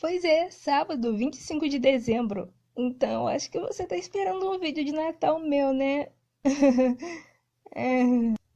Pois é, sábado, 25 de dezembro. Então, acho que você tá esperando um vídeo de Natal meu, né? É.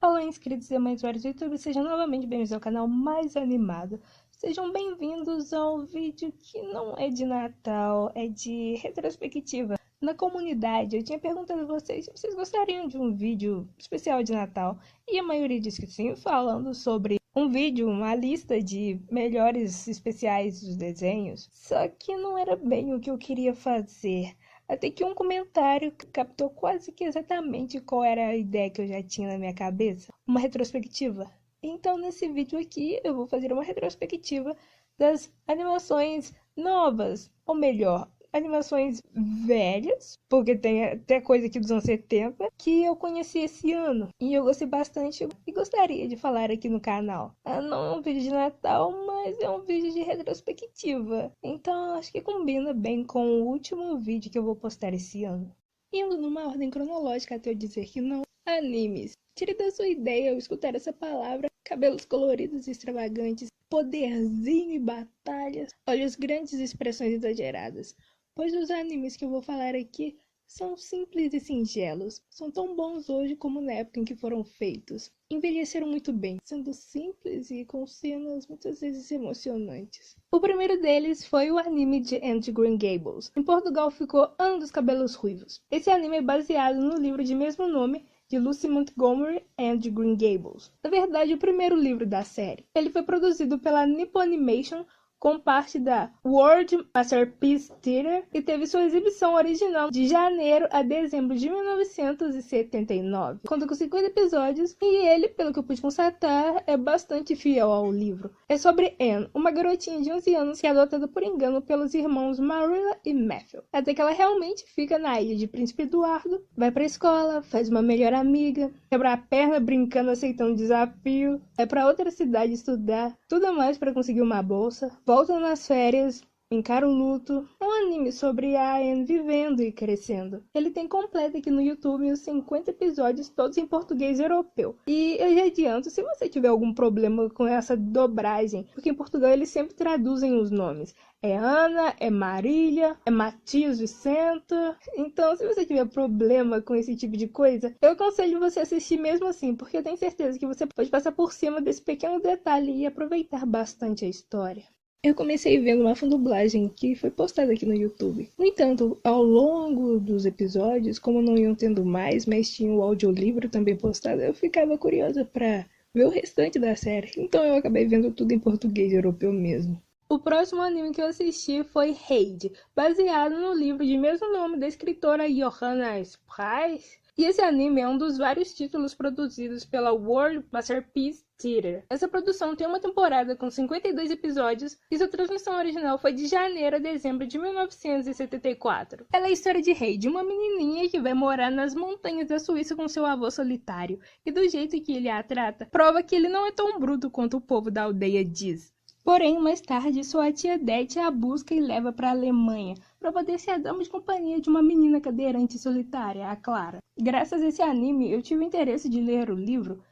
Olá, inscritos e amantes do YouTube, sejam novamente bem-vindos ao canal mais animado. Sejam bem-vindos ao vídeo que não é de Natal, é de retrospectiva. Na comunidade, eu tinha perguntado a vocês se vocês gostariam de um vídeo especial de Natal, e a maioria disse que sim, falando sobre um vídeo, uma lista de melhores especiais dos desenhos. Só que não era bem o que eu queria fazer. Até que um comentário captou quase que exatamente qual era a ideia que eu já tinha na minha cabeça. Uma retrospectiva. Então, nesse vídeo aqui, eu vou fazer uma retrospectiva das animações novas. Ou melhor, animações velhas, porque tem até coisa aqui dos anos 70, que eu conheci esse ano. E eu gostei bastante e gostaria de falar aqui no canal. Não é um vídeo de Natal, mas é um vídeo de retrospectiva. Então acho que combina bem com o último vídeo que eu vou postar esse ano. Indo numa ordem cronológica até eu dizer que não, animes. Tire da sua ideia ao escutar essa palavra, cabelos coloridos e extravagantes, poderzinho e batalhas, olhos grandes e expressões exageradas. Pois os animes que eu vou falar aqui são simples e singelos. São tão bons hoje como na época em que foram feitos. Envelheceram muito bem, sendo simples e com cenas muitas vezes emocionantes. O primeiro deles foi o anime de Anne Green Gables. Em Portugal ficou Ana dos Cabelos Ruivos. Esse anime é baseado no livro de mesmo nome de Lucy Montgomery and Green Gables. Na verdade, o primeiro livro da série. Ele foi produzido pela Nippon Animation com parte da World Masterpiece Theater e teve sua exibição original de janeiro a dezembro de 1979, conta com 50 episódios e ele, pelo que eu pude constatar, é bastante fiel ao livro. É sobre Anne, uma garotinha de 11 anos que é adotada por engano pelos irmãos Marilla e Matthew, até que ela realmente fica na ilha de Príncipe Eduardo, vai pra escola, faz uma melhor amiga, quebra a perna brincando, aceitando desafio, vai pra outra cidade estudar, tudo mais para conseguir uma bolsa, volta nas férias, encara o luto. É um anime sobre a Anne vivendo e crescendo. Ele tem completo aqui no YouTube os 50 episódios, todos em português europeu. E eu já adianto, se você tiver algum problema com essa dobragem, porque em Portugal eles sempre traduzem os nomes. É Ana, é Marília, é Matias Vicenta. Então, se você tiver problema com esse tipo de coisa, eu aconselho você assistir mesmo assim, porque eu tenho certeza que você pode passar por cima desse pequeno detalhe e aproveitar bastante a história. Eu comecei vendo uma fandublagem que foi postada aqui no YouTube. No entanto, ao longo dos episódios, como não iam tendo mais, mas tinha o audiolivro também postado, eu ficava curiosa pra ver o restante da série. Então eu acabei vendo tudo em português europeu mesmo. O próximo anime que eu assisti foi Heidi, baseado no livro de mesmo nome da escritora Johanna Spries. E esse anime é um dos vários títulos produzidos pela World Masterpiece Theater. Essa produção tem uma temporada com 52 episódios e sua transmissão original foi de janeiro a dezembro de 1974. Ela é a história de Heidi, uma menininha que vai morar nas montanhas da Suíça com seu avô solitário. E do jeito que ele a trata, prova que ele não é tão bruto quanto o povo da aldeia diz. Porém, mais tarde, sua tia Dete a busca e leva para a Alemanha, para poder ser a dama de companhia de uma menina cadeirante e solitária, a Clara. Graças a esse anime, eu tive o interesse de ler o livro,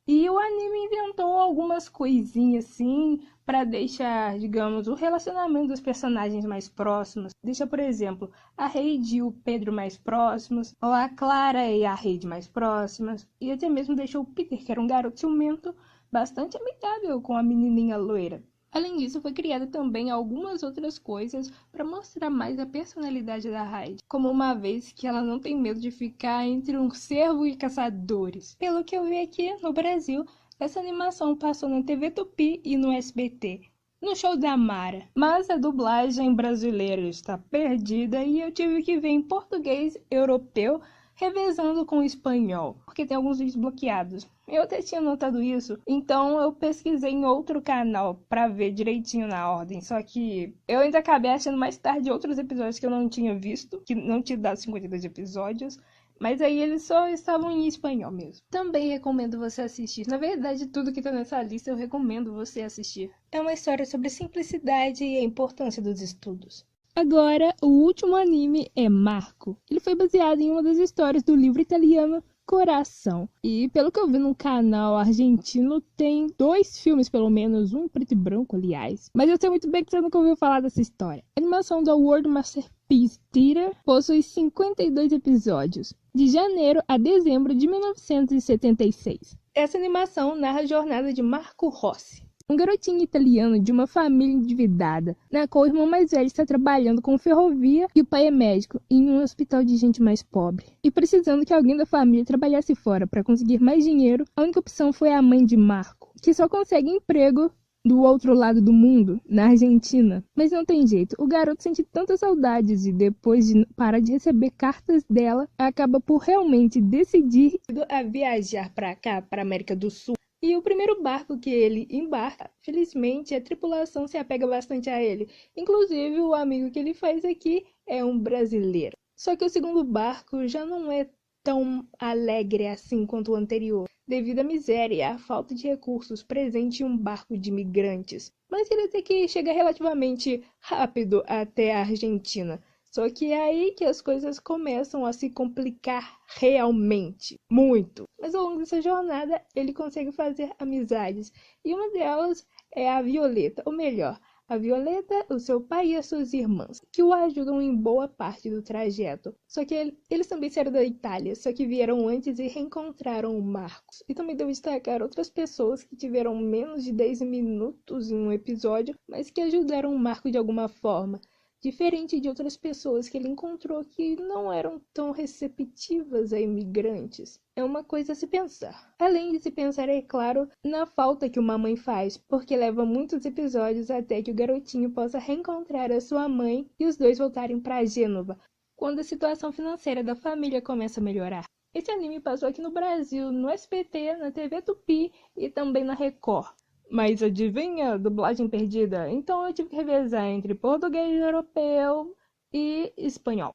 e o anime inventou algumas coisinhas assim, para deixar, digamos, o relacionamento dos personagens mais próximos. Deixa, por exemplo, a Heidi e o Pedro mais próximos, ou a Clara e a Heidi mais próximas, e até mesmo deixou o Peter, que era um garoto ciumento, bastante amigável com a menininha loira. Além disso, foi criada também algumas outras coisas para mostrar mais a personalidade da Heidi, como uma vez que ela não tem medo de ficar entre um cervo e caçadores. Pelo que eu vi aqui no Brasil, essa animação passou na TV Tupi e no SBT, no show da Mara. Mas a dublagem brasileira está perdida e eu tive que ver em português europeu, revezando com o espanhol, porque tem alguns vídeos bloqueados. Eu até tinha notado isso, então eu pesquisei em outro canal pra ver direitinho na ordem, só que eu ainda acabei achando mais tarde outros episódios que eu não tinha visto, que não tinha dado 52 episódios, mas aí eles só estavam em espanhol mesmo. Também recomendo você assistir. Na verdade, tudo que tá nessa lista eu recomendo você assistir. É uma história sobre simplicidade e a importância dos estudos. Agora, o último anime é Marco. Ele foi baseado em uma das histórias do livro italiano coração. E pelo que eu vi no canal argentino, tem 2 filmes, pelo menos, um em preto e branco, aliás. Mas eu sei muito bem que você nunca ouviu falar dessa história. A animação da World Masterpiece Theater possui 52 episódios, de janeiro a dezembro de 1976. Essa animação narra a jornada de Marco Rossi, um garotinho italiano de uma família endividada, na qual o irmão mais velho está trabalhando com ferrovia e o pai é médico em um hospital de gente mais pobre. E precisando que alguém da família trabalhasse fora para conseguir mais dinheiro, a única opção foi a mãe de Marco, que só consegue emprego do outro lado do mundo, na Argentina. Mas não tem jeito, o garoto sente tantas saudades e depois de parar de receber cartas dela, acaba por realmente decidir a viajar para cá, para a América do Sul. E o primeiro barco que ele embarca, felizmente, a tripulação se apega bastante a ele. Inclusive, o amigo que ele faz aqui é um brasileiro. Só que o segundo barco já não é tão alegre assim quanto o anterior, devido à miséria e à falta de recursos presente em um barco de imigrantes. Mas ele até que chega relativamente rápido até a Argentina. Só que é aí que as coisas começam a se complicar realmente, muito. Mas ao longo dessa jornada, ele consegue fazer amizades. E uma delas é a Violeta, ou melhor, a Violeta, o seu pai e as suas irmãs, que o ajudam em boa parte do trajeto. Só que eles também saíram da Itália, só que vieram antes e reencontraram o Marcos. E também devo destacar outras pessoas que tiveram menos de 10 minutos em um episódio, mas que ajudaram o Marco de alguma forma. Diferente de outras pessoas que ele encontrou que não eram tão receptivas a imigrantes. É uma coisa a se pensar. Além de se pensar, é claro, na falta que uma mãe faz, porque leva muitos episódios até que o garotinho possa reencontrar a sua mãe e os dois voltarem para Gênova, quando a situação financeira da família começa a melhorar. Esse anime passou aqui no Brasil, no SBT, na TV Tupi e também na Record. Mas adivinha, dublagem perdida? Então eu tive que revezar entre português europeu e espanhol.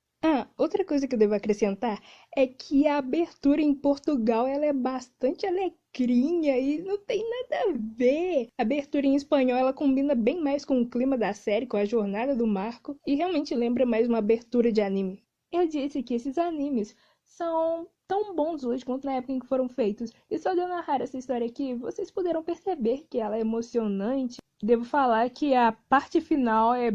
Outra coisa que eu devo acrescentar é que a abertura em Portugal ela é bastante alegrinha e não tem nada a ver. A abertura em espanhol ela combina bem mais com o clima da série, com a jornada do Marco e realmente lembra mais uma abertura de anime. Eu disse que esses animes são tão bons hoje quanto na época em que foram feitos. E só de eu narrar essa história aqui, vocês puderam perceber que ela é emocionante. Devo falar que a parte final é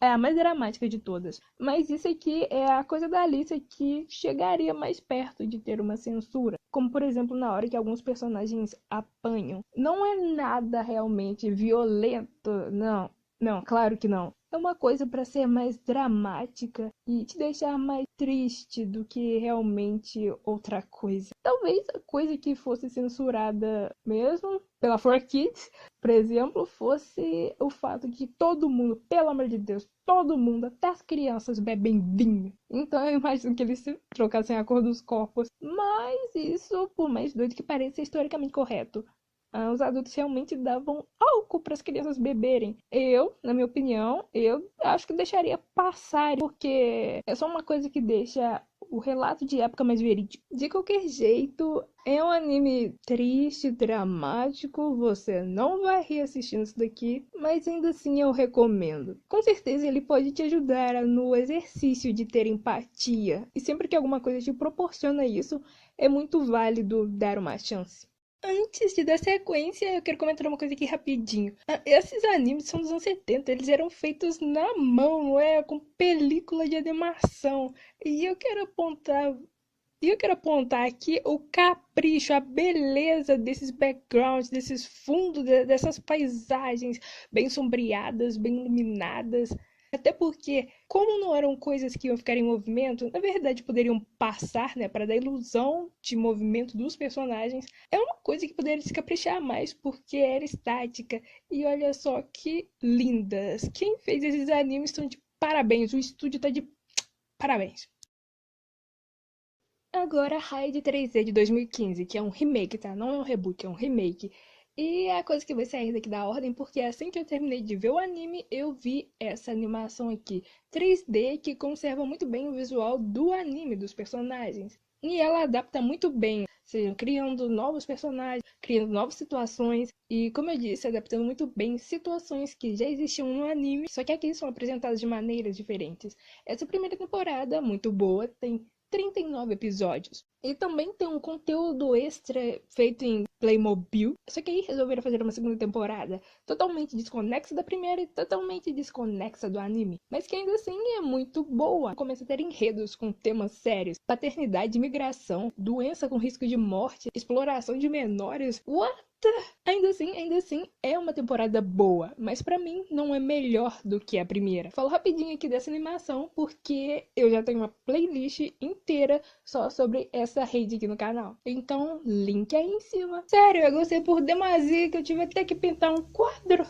a mais dramática de todas. Mas isso aqui é a coisa da Alice que chegaria mais perto de ter uma censura. Como, por exemplo, na hora que alguns personagens apanham. Não é nada realmente violento, não. Não, claro que não. É uma coisa para ser mais dramática e te deixar mais triste do que realmente outra coisa. Talvez a coisa que fosse censurada mesmo pela 4Kids, por exemplo, fosse o fato de que todo mundo, pelo amor de Deus, todo mundo, até as crianças, bebem vinho. Então eu imagino que eles se trocassem a cor dos corpos. Mas isso, por mais doido que pareça, é historicamente correto. Os adultos realmente davam álcool para as crianças beberem. Na minha opinião, eu acho que deixaria passar, porque é só uma coisa que deixa o relato de época mais verídico. De qualquer jeito, é um anime triste, dramático, você não vai rir assistindo isso daqui, mas ainda assim eu recomendo. Com certeza ele pode te ajudar no exercício de ter empatia, e sempre que alguma coisa te proporciona isso, é muito válido dar uma chance. Antes de dar sequência, eu quero comentar uma coisa aqui rapidinho. Esses animes são dos anos 70, eles eram feitos na mão, com película de animação. E eu quero apontar aqui o capricho, a beleza desses backgrounds, desses fundos, dessas paisagens bem sombreadas, bem iluminadas. Até porque, como não eram coisas que iam ficar em movimento, na verdade poderiam passar, né, para dar ilusão de movimento dos personagens. É uma coisa que poderia se caprichar mais, porque era estática. E olha só que lindas. Quem fez esses animes estão de parabéns. O estúdio tá de parabéns. Agora, Raid 3D de 2015, que é um remake, tá? Não é um reboot, é um remake. E é a coisa que vai sair daqui da ordem, porque assim que eu terminei de ver o anime, eu vi essa animação aqui 3D que conserva muito bem o visual do anime, dos personagens. E ela adapta muito bem, ou seja, criando novos personagens, criando novas situações. E como eu disse, adaptando muito bem situações que já existiam no anime, só que aqui são apresentadas de maneiras diferentes. Essa primeira temporada, muito boa, tem 39 episódios. E também tem um conteúdo extra feito em Playmobil. Só que aí resolveram fazer uma segunda temporada totalmente desconexa da primeira e totalmente desconexa do anime. Mas que ainda assim é muito boa. Começa a ter enredos com temas sérios. Paternidade, imigração, doença com risco de morte, exploração de menores. What? Ainda assim, é uma temporada boa, mas pra mim não é melhor do que a primeira. Falo rapidinho aqui dessa animação, porque eu já tenho uma playlist inteira só sobre essa rede aqui no canal. Então, link aí em cima. Sério, eu gostei por demasia que eu tive até que pintar um quadro.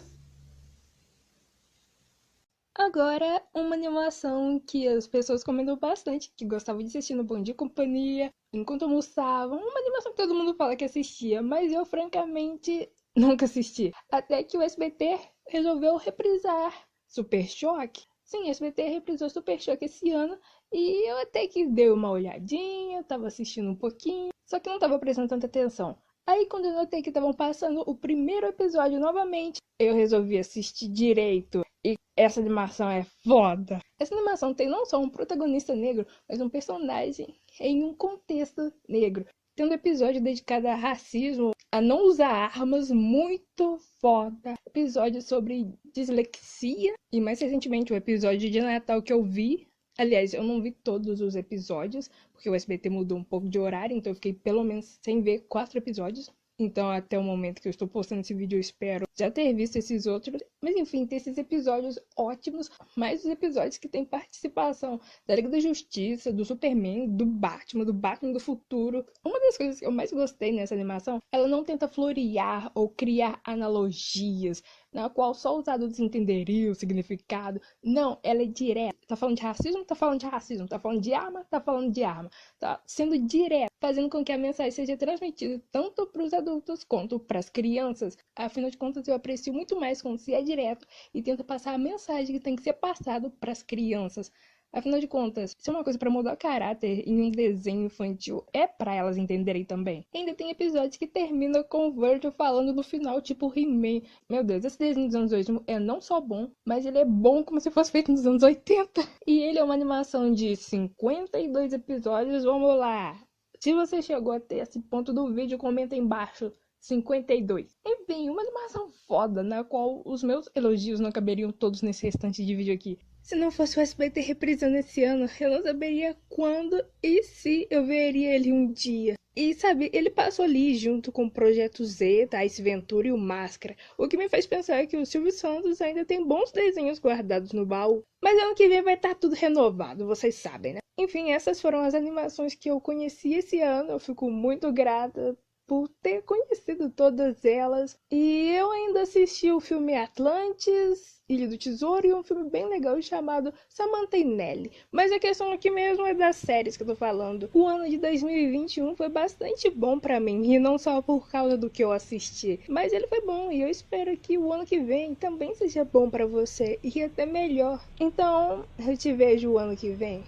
Agora, uma animação que as pessoas comentam bastante, que gostavam de assistir no Bom Dia e Companhia, enquanto almoçavam. Uma animação que todo mundo fala que assistia, mas eu, francamente, nunca assisti. Até que o SBT resolveu reprisar Super Choque. Sim, o SBT reprisou Super Choque esse ano e eu até que dei uma olhadinha, tava assistindo um pouquinho, só que não tava prestando tanta atenção. Aí, quando eu notei que estavam passando o primeiro episódio novamente, eu resolvi assistir direito. E essa animação é foda. Essa animação tem não só um protagonista negro, mas um personagem em um contexto negro. Tem um episódio dedicado a racismo, a não usar armas, muito foda. Episódio sobre dislexia. E mais recentemente o episódio de Natal que eu vi. Aliás, eu não vi todos os episódios, porque o SBT mudou um pouco de horário, então eu fiquei pelo menos sem ver 4 episódios. Então, até o momento que eu estou postando esse vídeo, eu espero já ter visto esses outros. Mas, enfim, tem esses episódios ótimos, mais os episódios que tem participação da Liga da Justiça, do Superman, do Batman do Futuro. Uma das coisas que eu mais gostei nessa animação, ela não tenta florear ou criar analogias, na qual só os adultos entenderiam o significado. Não, ela é direta. Tá falando de racismo? Tá falando de racismo. Tá falando de arma? Tá falando de arma. Tá sendo direta, fazendo com que a mensagem seja transmitida tanto para os adultos quanto para as crianças. Afinal de contas, eu aprecio muito mais quando se é direto e tenta passar a mensagem que tem que ser passada para as crianças. Afinal de contas, se é uma coisa para mudar o caráter em um desenho infantil, é para elas entenderem também. E ainda tem episódios que terminam com o Virgil falando no final, tipo He-Man. Meu Deus, esse desenho dos anos 2000 é não só bom, mas ele é bom como se fosse feito nos anos 80. E ele é uma animação de 52 episódios. Vamos lá! Se você chegou até esse ponto do vídeo, comenta aí embaixo 52. Enfim, uma animação foda, na qual os meus elogios não caberiam todos nesse restante de vídeo aqui. Se não fosse o SBT reprisando esse ano, eu não saberia quando e se eu veria ele um dia. E sabe, ele passou ali junto com o Projeto Z, tá? Ace Ventura e o Máscara. O que me faz pensar que o Silvio Santos ainda tem bons desenhos guardados no baú. Mas ano que vem vai estar tudo renovado, vocês sabem, né? Enfim, essas foram as animações que eu conheci esse ano. Eu fico muito grata por ter conhecido todas elas. E eu ainda assisti o filme Atlantis, Ilha do Tesouro, e um filme bem legal chamado Samantha e Nelly. Mas a questão aqui mesmo é das séries que eu tô falando. O ano de 2021 foi bastante bom pra mim, e não só por causa do que eu assisti, mas ele foi bom, e eu espero que o ano que vem também seja bom pra você, e até melhor. Então, eu te vejo o ano que vem.